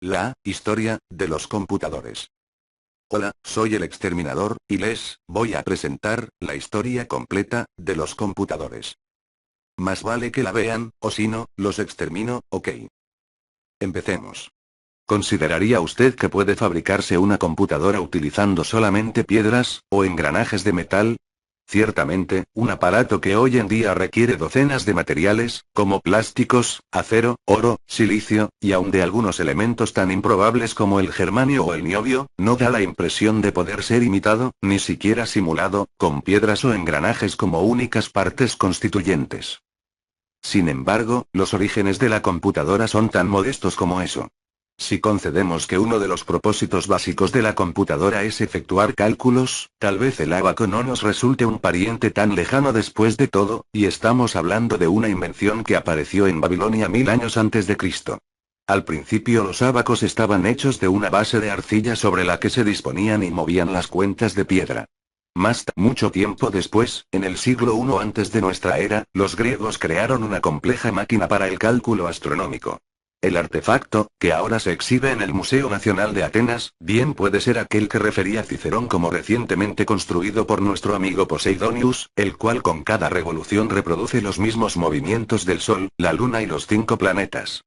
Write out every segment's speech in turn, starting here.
La historia de los computadores. Hola, soy el exterminador, y les voy a presentar la historia completa de los computadores. Más vale que la vean, o si no, los extermino, ok. Empecemos. ¿Consideraría usted que puede fabricarse una computadora utilizando solamente piedras, o engranajes de metal? Ciertamente, un aparato que hoy en día requiere docenas de materiales, como plásticos, acero, oro, silicio, y aun de algunos elementos tan improbables como el germanio o el niobio, no da la impresión de poder ser imitado, ni siquiera simulado, con piedras o engranajes como únicas partes constituyentes. Sin embargo, los orígenes de la computadora son tan modestos como eso. Si concedemos que uno de los propósitos básicos de la computadora es efectuar cálculos, tal vez el ábaco no nos resulte un pariente tan lejano después de todo, y estamos hablando de una invención que apareció en Babilonia 1000 años antes de Cristo. Al principio los ábacos estaban hechos de una base de arcilla sobre la que se disponían y movían las cuentas de piedra. Mucho tiempo después, en el siglo I antes de nuestra era, los griegos crearon una compleja máquina para el cálculo astronómico. El artefacto, que ahora se exhibe en el Museo Nacional de Atenas, bien puede ser aquel que refería Cicerón como recientemente construido por nuestro amigo Poseidonius, el cual con cada revolución reproduce los mismos movimientos del Sol, la Luna y los 5 planetas.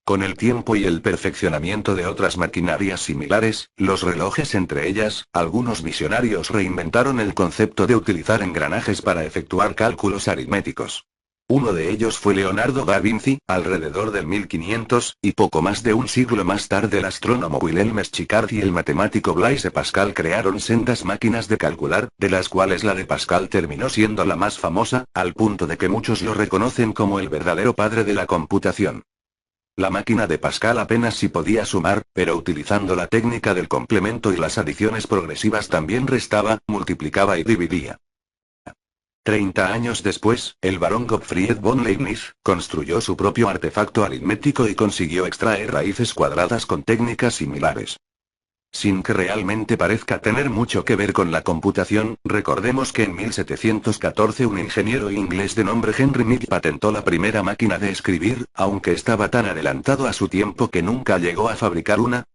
Con el tiempo y el perfeccionamiento de otras maquinarias similares, los relojes entre ellas, algunos visionarios reinventaron el concepto de utilizar engranajes para efectuar cálculos aritméticos. Uno de ellos fue Leonardo da Vinci, alrededor del 1500, y poco más de un siglo más tarde el astrónomo Wilhelm Schicard y el matemático Blaise Pascal crearon sendas máquinas de calcular, de las cuales la de Pascal terminó siendo la más famosa, al punto de que muchos lo reconocen como el verdadero padre de la computación. La máquina de Pascal apenas si podía sumar, pero utilizando la técnica del complemento y las adiciones progresivas también restaba, multiplicaba y dividía. 30 años después, el barón Gottfried von Leibniz construyó su propio artefacto aritmético y consiguió extraer raíces cuadradas con técnicas similares. Sin que realmente parezca tener mucho que ver con la computación, recordemos que en 1714 un ingeniero inglés de nombre Henry Miller patentó la primera máquina de escribir, aunque estaba tan adelantado a su tiempo que nunca llegó a fabricar una,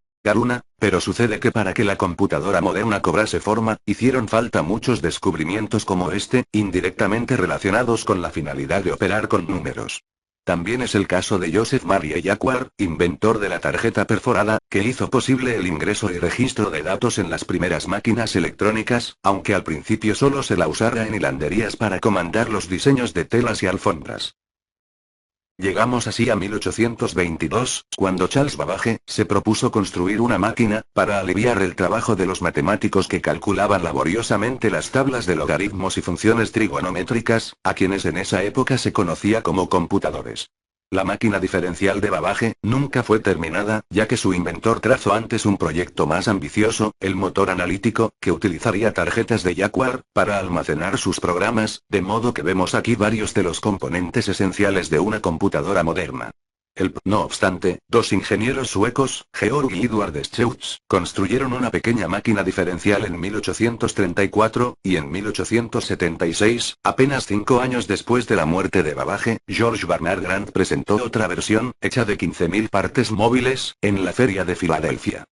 pero sucede que para que la computadora moderna cobrase forma, hicieron falta muchos descubrimientos como este, indirectamente relacionados con la finalidad de operar con números. También es el caso de Joseph Marie Jacquard, inventor de la tarjeta perforada, que hizo posible el ingreso y registro de datos en las primeras máquinas electrónicas, aunque al principio solo se la usara en hilanderías para comandar los diseños de telas y alfombras. Llegamos así a 1822, cuando Charles Babbage se propuso construir una máquina, para aliviar el trabajo de los matemáticos que calculaban laboriosamente las tablas de logaritmos y funciones trigonométricas, a quienes en esa época se conocía como computadores. La máquina diferencial de Babbage nunca fue terminada, ya que su inventor trazó antes un proyecto más ambicioso, el motor analítico, que utilizaría tarjetas de Jacquard para almacenar sus programas, de modo que vemos aquí varios de los componentes esenciales de una computadora moderna. No obstante, dos ingenieros suecos, Georg y Edward Schultz, construyeron una pequeña máquina diferencial en 1834, y en 1876, apenas 5 años después de la muerte de Babbage, George Barnard Grant presentó otra versión, hecha de 15.000 partes móviles, en la Feria de Filadelfia.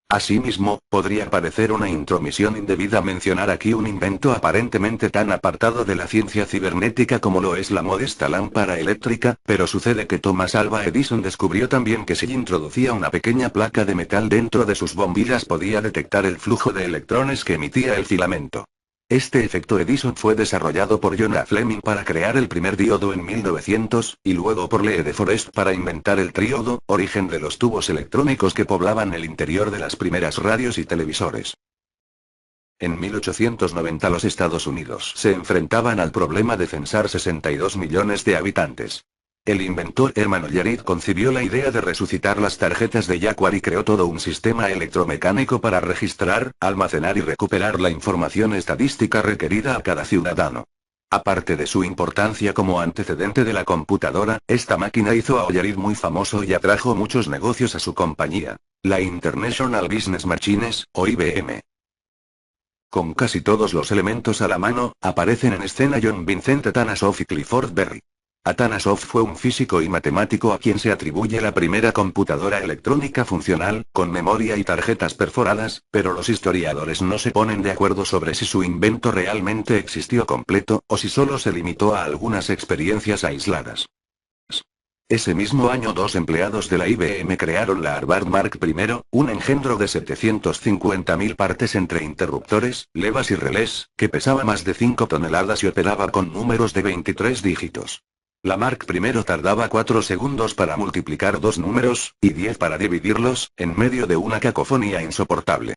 Asimismo, podría parecer una intromisión indebida mencionar aquí un invento aparentemente tan apartado de la ciencia cibernética como lo es la modesta lámpara eléctrica, pero sucede que Thomas Alva Edison descubrió también que si introducía una pequeña placa de metal dentro de sus bombillas podía detectar el flujo de electrones que emitía el filamento. Este efecto Edison fue desarrollado por John A. Fleming para crear el primer diodo en 1900, y luego por Lee de Forest para inventar el tríodo, origen de los tubos electrónicos que poblaban el interior de las primeras radios y televisores. En 1890 los Estados Unidos se enfrentaban al problema de censar 62 millones de habitantes. El inventor Herman Hollerith concibió la idea de resucitar las tarjetas de Jacquard y creó todo un sistema electromecánico para registrar, almacenar y recuperar la información estadística requerida a cada ciudadano. Aparte de su importancia como antecedente de la computadora, esta máquina hizo a Hollerith muy famoso y atrajo muchos negocios a su compañía, la International Business Machines, o IBM. Con casi todos los elementos a la mano, aparecen en escena John Vincent Atanasoff y Clifford Berry. Atanasov fue un físico y matemático a quien se atribuye la primera computadora electrónica funcional, con memoria y tarjetas perforadas, pero los historiadores no se ponen de acuerdo sobre si su invento realmente existió completo, o si solo se limitó a algunas experiencias aisladas. Ese mismo año dos empleados de la IBM crearon la Harvard Mark I, un engendro de 750.000 partes entre interruptores, levas y relés, que pesaba más de 5 toneladas y operaba con números de 23 dígitos. La Mark I tardaba 4 segundos para multiplicar dos números, y 10 para dividirlos, en medio de una cacofonía insoportable.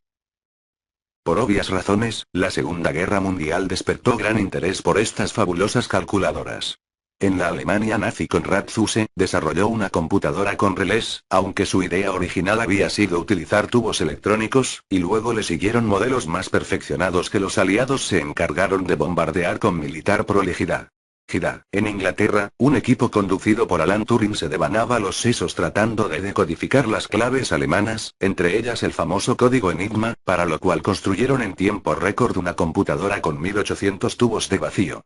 Por obvias razones, la Segunda Guerra Mundial despertó gran interés por estas fabulosas calculadoras. En la Alemania nazi Konrad Zuse desarrolló una computadora con relés, aunque su idea original había sido utilizar tubos electrónicos, y luego le siguieron modelos más perfeccionados que los aliados se encargaron de bombardear con militar prolijidad. En Inglaterra, un equipo conducido por Alan Turing se devanaba los sesos tratando de decodificar las claves alemanas, entre ellas el famoso código Enigma, para lo cual construyeron en tiempo récord una computadora con 1800 tubos de vacío.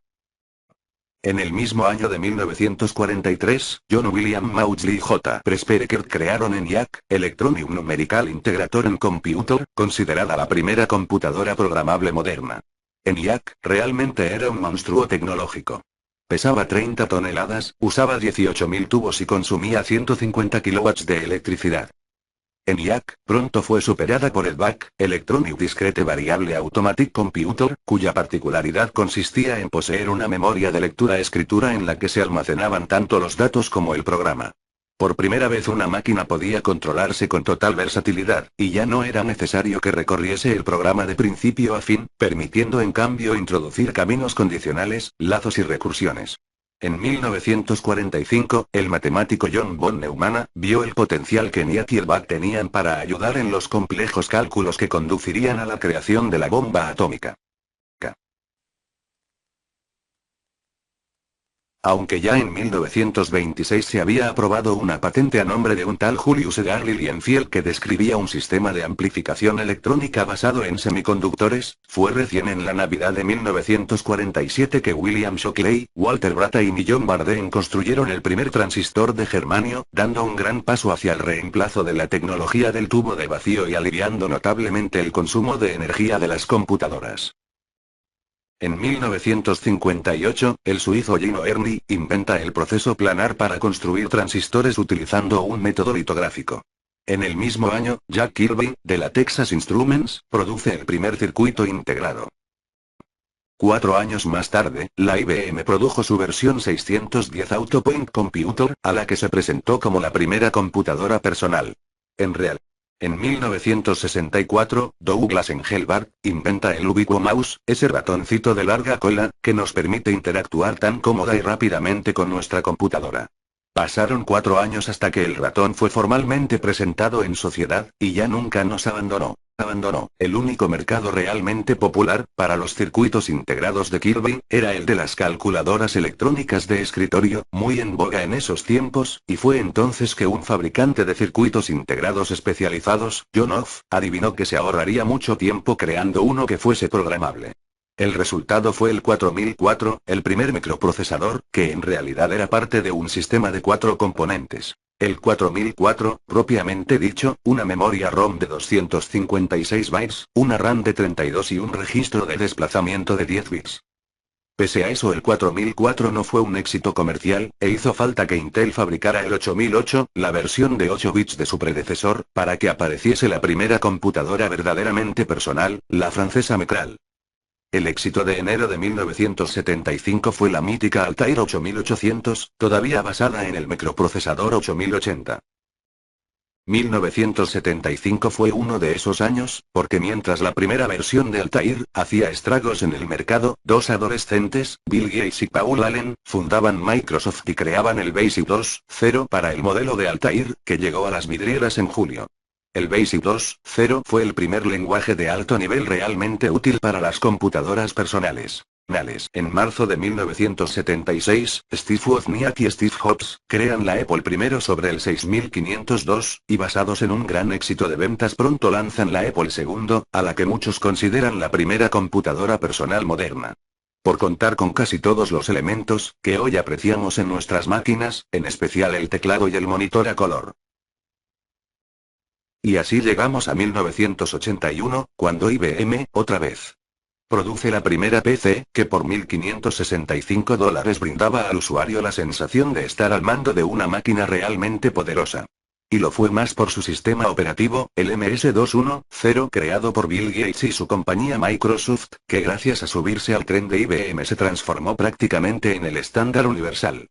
En el mismo año de 1943, John William Maudsley y J. Presperekert crearon ENIAC, Electronic Numerical Integrator Computer, considerada la primera computadora programable moderna. ENIAC realmente era un monstruo tecnológico. Pesaba 30 toneladas, usaba 18.000 tubos y consumía 150 kilowatts de electricidad. ENIAC pronto fue superada por el BAC, Electronic Discrete Variable Automatic Computer, cuya particularidad consistía en poseer una memoria de lectura-escritura en la que se almacenaban tanto los datos como el programa. Por primera vez una máquina podía controlarse con total versatilidad, y ya no era necesario que recorriese el programa de principio a fin, permitiendo en cambio introducir caminos condicionales, lazos y recursiones. En 1945, el matemático John von Neumann vio el potencial que ENIAC y el BAC tenían para ayudar en los complejos cálculos que conducirían a la creación de la bomba atómica. Aunque ya en 1926 se había aprobado una patente a nombre de un tal Julius Edgar Lilienfeld que describía un sistema de amplificación electrónica basado en semiconductores, fue recién en la Navidad de 1947 que William Shockley, Walter Brattain y John Bardeen construyeron el primer transistor de germanio, dando un gran paso hacia el reemplazo de la tecnología del tubo de vacío y aliviando notablemente el consumo de energía de las computadoras. En 1958, el suizo Gino Erni inventa el proceso planar para construir transistores utilizando un método litográfico. En el mismo año, Jack Kirby, de la Texas Instruments, produce el primer circuito integrado. 4 años más tarde, la IBM produjo su versión 610 AutoPoint Computer, a la que se presentó como la primera computadora personal. En 1964, Douglas Engelbart inventa el Ubiquo Mouse, ese ratoncito de larga cola, que nos permite interactuar tan cómoda y rápidamente con nuestra computadora. Pasaron 4 años hasta que el ratón fue formalmente presentado en sociedad, y ya nunca nos abandonó. El único mercado realmente popular, para los circuitos integrados de Kirby, era el de las calculadoras electrónicas de escritorio, muy en boga en esos tiempos, y fue entonces que un fabricante de circuitos integrados especializados, John Off, adivinó que se ahorraría mucho tiempo creando uno que fuese programable. El resultado fue el 4004, el primer microprocesador, que en realidad era parte de un sistema de 4 componentes. El 4004, propiamente dicho, una memoria ROM de 256 bytes, una RAM de 32 y un registro de desplazamiento de 10 bits. Pese a eso el 4004 no fue un éxito comercial, e hizo falta que Intel fabricara el 8008, la versión de 8 bits de su predecesor, para que apareciese la primera computadora verdaderamente personal, la francesa Mecral. El éxito de enero de 1975 fue la mítica Altair 8800, todavía basada en el microprocesador 8080. 1975 fue uno de esos años, porque mientras la primera versión de Altair hacía estragos en el mercado, dos adolescentes, Bill Gates y Paul Allen, fundaban Microsoft y creaban el BASIC 2.0 para el modelo de Altair, que llegó a las vidrieras en julio. El BASIC 2.0 fue el primer lenguaje de alto nivel realmente útil para las computadoras personales. En marzo de 1976, Steve Wozniak y Steve Jobs crean la Apple I sobre el 6502, y basados en un gran éxito de ventas pronto lanzan la Apple II, a la que muchos consideran la primera computadora personal moderna. Por contar con casi todos los elementos que hoy apreciamos en nuestras máquinas, en especial el teclado y el monitor a color. Y así llegamos a 1981, cuando IBM, otra vez, produce la primera PC, que por $1565 brindaba al usuario la sensación de estar al mando de una máquina realmente poderosa. Y lo fue más por su sistema operativo, el MS-210, creado por Bill Gates y su compañía Microsoft, que gracias a subirse al tren de IBM se transformó prácticamente en el estándar universal.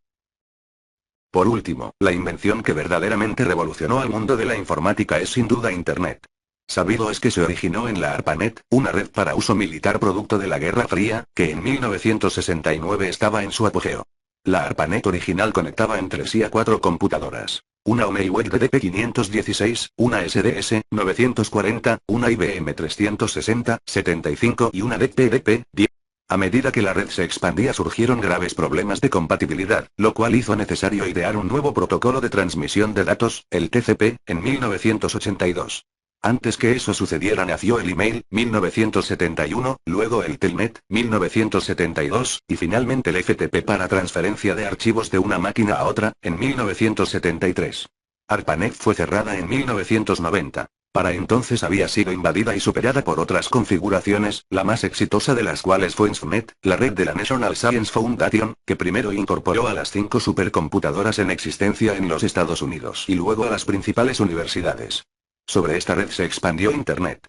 Por último, la invención que verdaderamente revolucionó al mundo de la informática es sin duda Internet. Sabido es que se originó en la ARPANET, una red para uso militar producto de la Guerra Fría, que en 1969 estaba en su apogeo. La ARPANET original conectaba entre sí a 4 computadoras. Una Omeiweg DDP-516, una SDS 940, una IBM 360, 75 y una DEC PDP-10. A medida que la red se expandía surgieron graves problemas de compatibilidad, lo cual hizo necesario idear un nuevo protocolo de transmisión de datos, el TCP, en 1982. Antes que eso sucediera nació el email, 1971, luego el Telnet, 1972, y finalmente el FTP para transferencia de archivos de una máquina a otra, en 1973. ARPANET fue cerrada en 1990. Para entonces había sido invadida y superada por otras configuraciones, la más exitosa de las cuales fue INSFNet, la red de la National Science Foundation, que primero incorporó a las 5 supercomputadoras en existencia en los Estados Unidos y luego a las principales universidades. Sobre esta red se expandió Internet.